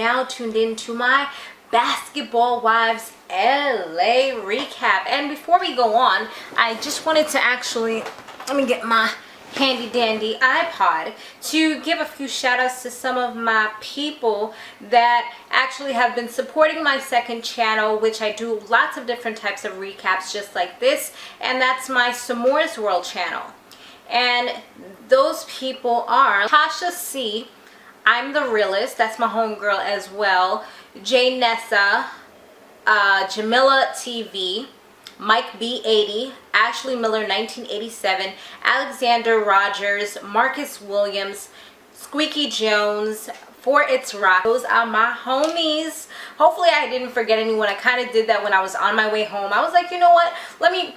now tuned in to my Basketball Wives LA recap. And before we go on, I just wanted to actually, let me get my handy dandy iPod to give a few shout outs to some of my people that actually have been supporting my second channel, which I do lots of different types of recaps just like this, and that's my Samores World channel. And those people are Tasha C, I'm the Realist, that's my homegirl as well, Jay Nessa, Jamila TV, Mike B80, Ashley Miller 1987, Alexander Rogers, Marcus Williams, Squeaky Jones, For It's Rock. Those are my homies. Hopefully I didn't forget anyone. I kind of did that when I was on my way home. I was like, you know what, let me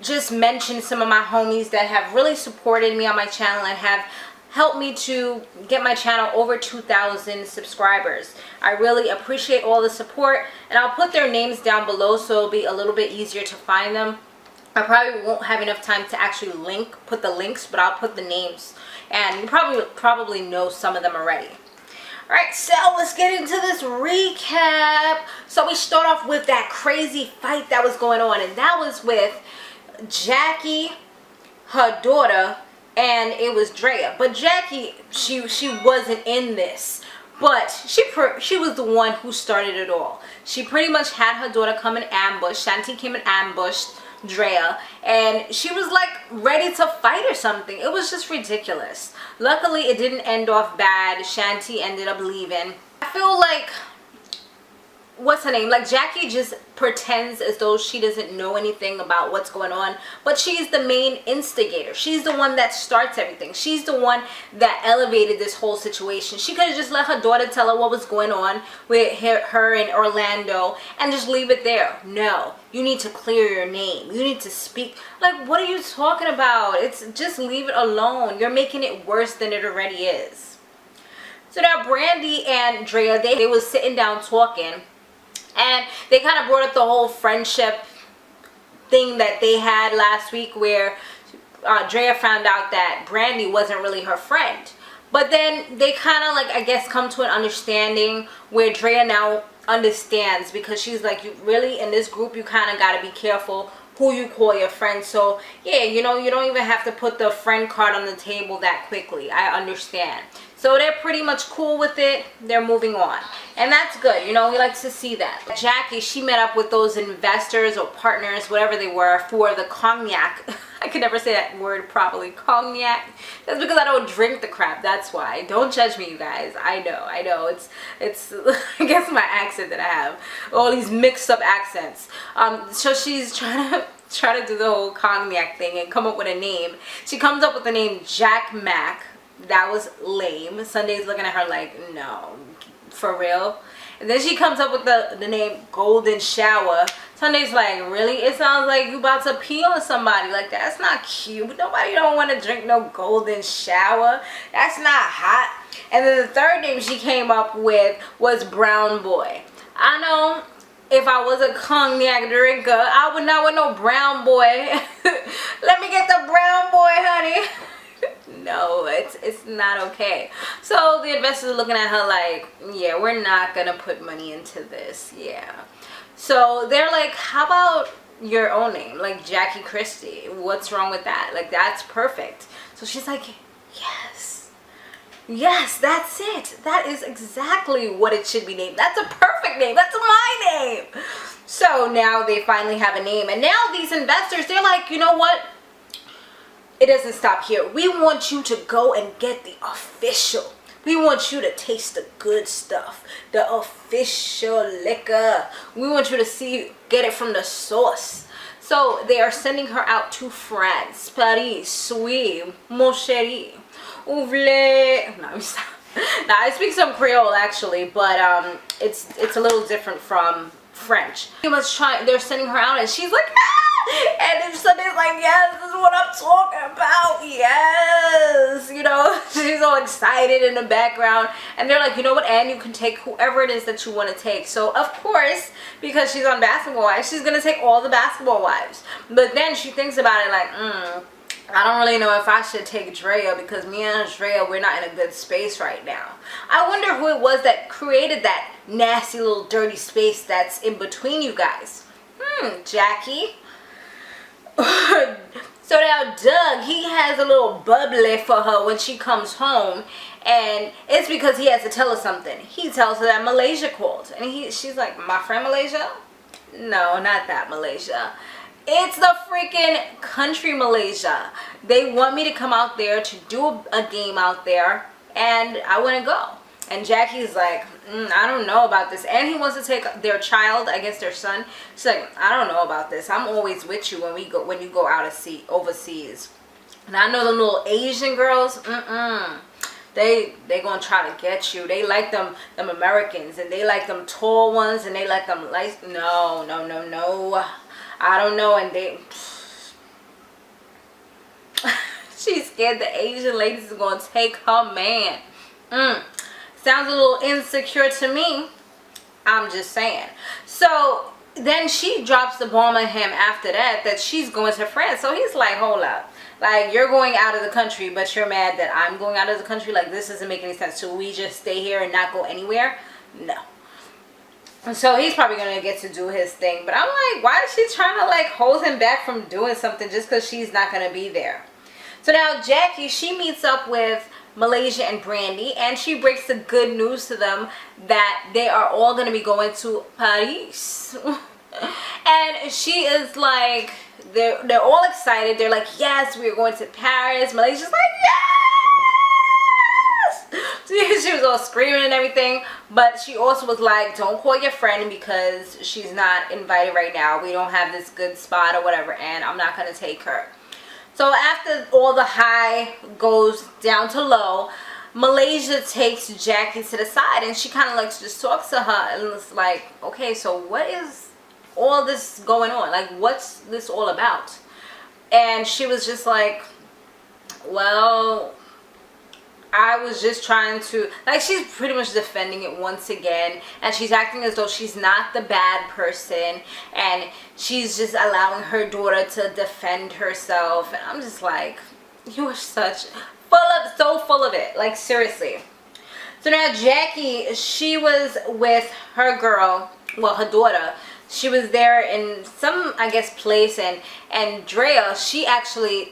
just mention some of my homies that have really supported me on my channel and have helped me to get my channel over 2,000 subscribers. I really appreciate all the support, and I'll put their names down below so it'll be a little bit easier to find them. I probably won't have enough time to actually put the links, but I'll put the names, and you probably know some of them already. Alright, so let's get into this recap. So we start off with that crazy fight that was going on, and that was with Jackie, her daughter, and it was Drea. But Jackie, she wasn't in this, but she was the one who started it all. She pretty much had her daughter come and ambush. Shanti came and ambushed Drea, and she was like ready to fight or something. It was just ridiculous. Luckily it didn't end off bad. Shanti ended up leaving. I feel like, what's her name, like Jackie just pretends as though she doesn't know anything about what's going on, but she's the main instigator. She's the one that starts everything. She's the one that elevated this whole situation. She could have just let her daughter tell her what was going on with her in Orlando and just leave it there. No, you need to clear your name. You need to speak. Like, what are you talking about? It's just leave it alone. You're making it worse than it already is. So now Brandy and Drea, they was sitting down talking, and they kind of brought up the whole friendship thing that they had last week, where Drea found out that Brandy wasn't really her friend. But then they kind of, like, I guess, come to an understanding where Drea now understands, because she's like, you really, in this group, you kind of got to be careful who you call your friend. So yeah, you know, you don't even have to put the friend card on the table that quickly. I understand. So they're pretty much cool with it. They're moving on, and that's good. You know, we like to see that. Jackie, she met up with those investors or partners, whatever they were, for the cognac. I could never say that word properly. Cognac. That's because I don't drink the crap. That's why. Don't judge me, you guys. I know. It's I guess my accent that I have. All these mixed up accents. So she's trying to do the whole cognac thing and come up with a name. She comes up with the name Jack Mac. That was lame. Sunday's looking at her like, no, for real. And then she comes up with the name Golden Shower. Sunday's like, really? It sounds like you about to pee on somebody. Like, that's not cute. Nobody don't want to drink no Golden Shower. That's not hot. And then the third name she came up with was Brown Boy. I know, if I was a cognac drinker, I would not want no brown boy. Let me get the brown boy, honey. No, it's not okay. So the investors are looking at her like, yeah, we're not gonna put money into this. Yeah. So they're like, how about your own name, like Jackie Christie? What's wrong with that? Like, that's perfect. So she's like, yes, that's it. That is exactly what it should be named. That's a perfect name. That's my name. So now they finally have a name, and now these investors, they're like, you know what? It doesn't stop here. We want you to go and get the official. We want you to taste the good stuff, the official liquor. We want you to get it from the source. So they are sending her out to France, Paris, Suisse, mon chéri, ouvre. No, stop. Now I speak some Creole actually, but it's a little different from French. They're sending her out, and she's like, ah! And then Sunday's like, yes, this is what I'm talking about. Yes, you know, she's all excited in the background, and they're like, you know what, and you can take whoever it is that you want to take. So of course, because she's on Basketball Wives, she's gonna take all the Basketball Wives. But then she thinks about it like, I don't really know if I should take Drea, because me and Drea, we're not in a good space right now. I wonder who it was that created that nasty little dirty space that's in between you guys. Jackie. So now Doug, he has a little bubbly for her when she comes home, and it's because he has to tell her something. He tells her that Malaysia called, and she's like, my friend Malaysia? No, not that Malaysia. It's the freaking country Malaysia. They want me to come out there to do a game out there, and I want to go. And Jackie's like, I don't know about this. And he wants to take their child, I guess their son. She's like, I don't know about this. I'm always with you when you go out of overseas. And I know the little Asian girls, they gonna try to get you. They like them Americans, and they like them tall ones, and they like them like, no. I don't know. And they she's scared the Asian ladies are gonna take her man. Sounds a little insecure to me. I'm just saying. So then she drops the bomb on him after that she's going to France. So he's like, hold up. Like, you're going out of the country, but you're mad that I'm going out of the country? Like, this doesn't make any sense. Should we just stay here and not go anywhere? No. And so he's probably going to get to do his thing. But I'm like, why is she trying to, like, hold him back from doing something just because she's not going to be there? So now Jackie, she meets up with Malaysia and Brandy, and she breaks the good news to them that they are all going to be going to Paris. And she is like, they're all excited. They're like, yes, we're going to Paris. Malaysia's like, yes! She was all screaming and everything. But she also was like, don't call your friend because she's not invited right now. We don't have this good spot or whatever, and I'm not going to take her. So after all the high goes down to low, Malaysia takes Jackie to the side, and she kind of like just talks to her, and it's like, okay, so what is all this going on? Like, what's this all about? And she was just like, well, I was just trying to, like, she's pretty much defending it once again, and she's acting as though she's not the bad person, and she's just allowing her daughter to defend herself. And I'm just like, you are such so full of it, like, seriously. So now Jackie, she was with her girl, well, her daughter. She was there in some, I guess, place, and Drea, she actually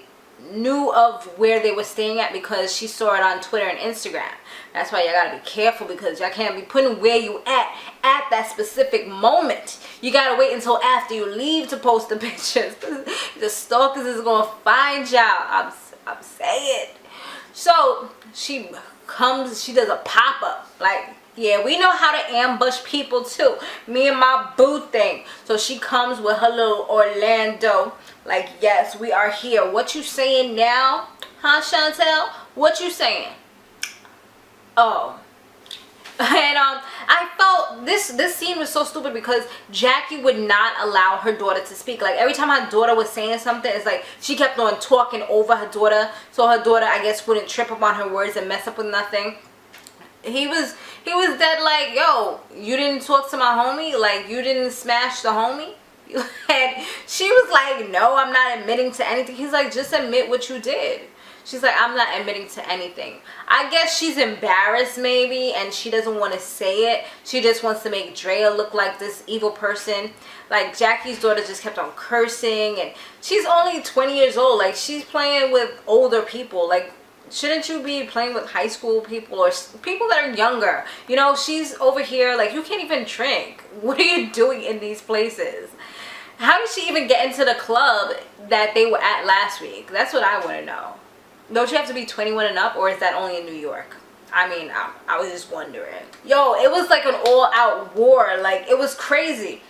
knew of where they were staying at because she saw it on Twitter and Instagram. That's why y'all gotta be careful, because y'all can't be putting where you at that specific moment. You gotta wait until after you leave to post the pictures. The stalkers is gonna find y'all. I'm saying. So she comes, she does a pop-up, like, yeah, we know how to ambush people too. Me and my boo thing. So she comes with her little Orlando. Like, yes, we are here. What you saying now? Huh, Chantel? What you saying? Oh. And I felt this scene was so stupid because Jackie would not allow her daughter to speak. Like, every time her daughter was saying something, it's like she kept on talking over her daughter. So her daughter, I guess, wouldn't trip up on her words and mess up with nothing. He was dead like, yo, you didn't talk to my homie? Like, you didn't smash the homie? And she was like, no, I'm not admitting to anything. He's like, just admit what you did. She's like, I'm not admitting to anything. I guess she's embarrassed maybe, and she doesn't want to say it. She just wants to make Drea look like this evil person. Like, Jackie's daughter just kept on cursing, and she's only 20 years old. Like, she's playing with older people. Like, shouldn't you be playing with high school people or people that are younger? You know, she's over here, like, you can't even drink. What are you doing in these places? How did she even get into the club that they were at last week? That's what I want to know. Don't you have to be 21 and up, or is that only in New York? I mean, I was just wondering. Yo, it was like an all-out war. Like, it was crazy.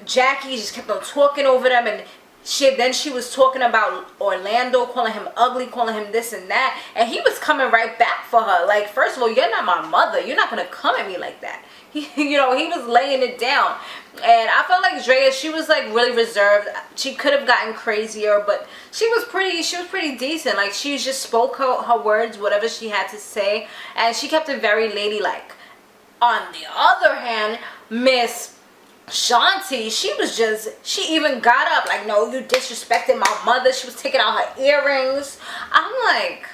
Jackie just kept on talking over them, and shit. Then she was talking about Orlando, calling him ugly, calling him this and that, and he was coming right back for her. Like, first of all, you're not my mother. You're not gonna come at me like that. You know, he was laying it down. And I felt like Drea, she was like really reserved. She could have gotten crazier, but she was pretty decent. Like, she just spoke her words, whatever she had to say, and she kept it very ladylike. On the other hand, Miss Shanti, she even got up like, no, you disrespected my mother. She was taking out her earrings. I'm like,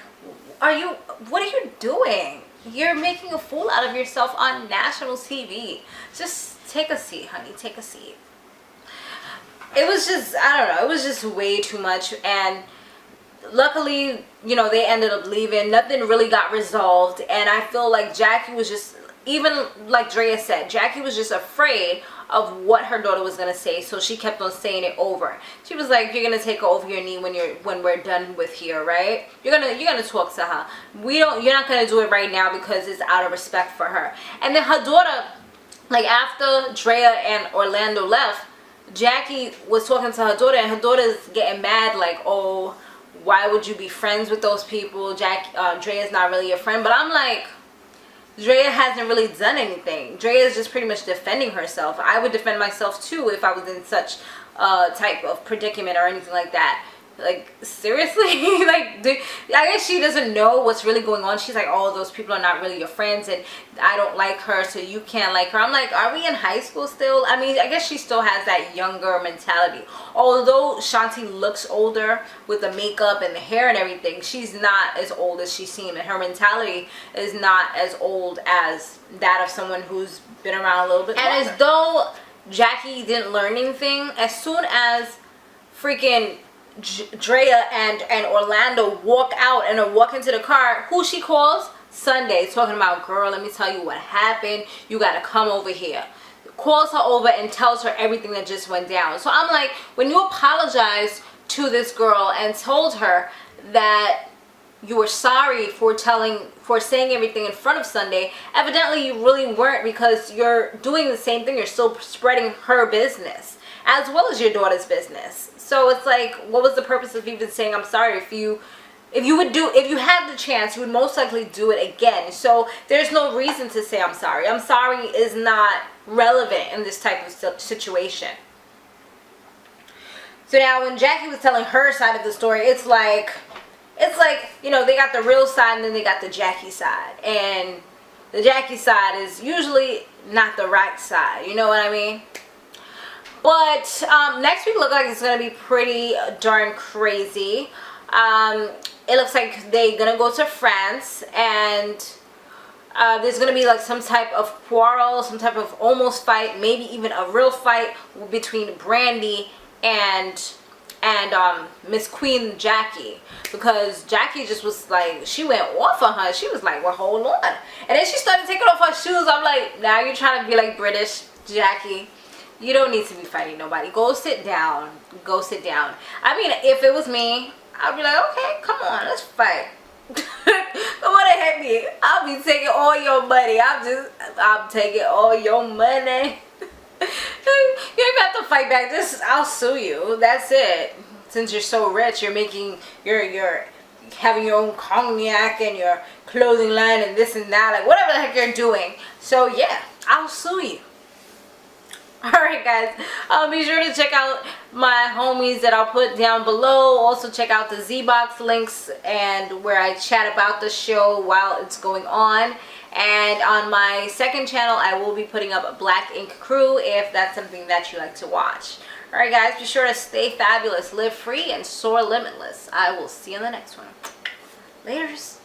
what are you doing? You're making a fool out of yourself on national TV. Just take a seat, honey, take a seat. It was just, I don't know, it was just way too much. And luckily, you know, they ended up leaving. Nothing really got resolved. And I feel like Jackie was just, even like Drea said, Jackie was just afraid of what her daughter was gonna say, so she kept on saying it over. She was like, "You're gonna take her over your knee when we're done with here, right? You're gonna talk to her. You're not gonna do it right now because it's out of respect for her." And then her daughter, like after Drea and Orlando left, Jackie was talking to her daughter, and her daughter's getting mad, like, "Oh, why would you be friends with those people? Drea's not really your friend." But I'm like, Drea hasn't really done anything. Drea is just pretty much defending herself. I would defend myself too if I was in such type of predicament or anything like that. Like, seriously? Like, I guess she doesn't know what's really going on. She's like, "Oh, those people are not really your friends, and I don't like her, so you can't like her." I'm like, are we in high school still? I mean, I guess she still has that younger mentality. Although Shanti looks older with the makeup and the hair and everything, she's not as old as she seems, and her mentality is not as old as that of someone who's been around a little bit longer. And as though Jackie didn't learn anything, as soon as freaking Drea and Orlando walk out and walk into the car, who she calls? Sunday, talking about, "Girl, let me tell you what happened. You got to come over here." Calls her over and tells her everything that just went down. So I'm like, when you apologize to this girl and told her that you were sorry for saying everything in front of Sunday, evidently you really weren't, because you're doing the same thing. You're still spreading her business as well as your daughter's business. So it's like, what was the purpose of even saying I'm sorry? If you had the chance, you would most likely do it again. So there's no reason to say I'm sorry. I'm sorry is not relevant in this type of situation. So now when Jackie was telling her side of the story, it's like, you know, they got the real side and then they got the Jackie side. And the Jackie side is usually not the right side. You know what I mean? But next week looks like it's going to be pretty darn crazy. It looks like they're going to go to France, and there's going to be like some type of quarrel, some type of almost fight, maybe even a real fight between Brandy and Miss Queen Jackie, because Jackie just was like, she went off on her. She was like, "Well, hold on." And then she started taking off her shoes. I'm like, now you're trying to be like British Jackie. You don't need to be fighting nobody. Go sit down. Go sit down. I mean, if it was me, I'd be like, "Okay, come on, let's fight." Come on and hit me. I'll be taking all your money. I'm taking all your money. You don't even have to fight back. I'll sue you. That's it. Since you're so rich, you're having your own cognac and your clothing line and this and that, like whatever the heck you're doing. So yeah, I'll sue you. Alright guys, be sure to check out my homies that I'll put down below. Also check out the Z-Box links and where I chat about the show while it's going on. And on my second channel, I will be putting up Black Ink Crew if that's something that you like to watch. Alright guys, be sure to stay fabulous, live free, and soar limitless. I will see you in the next one. Laters.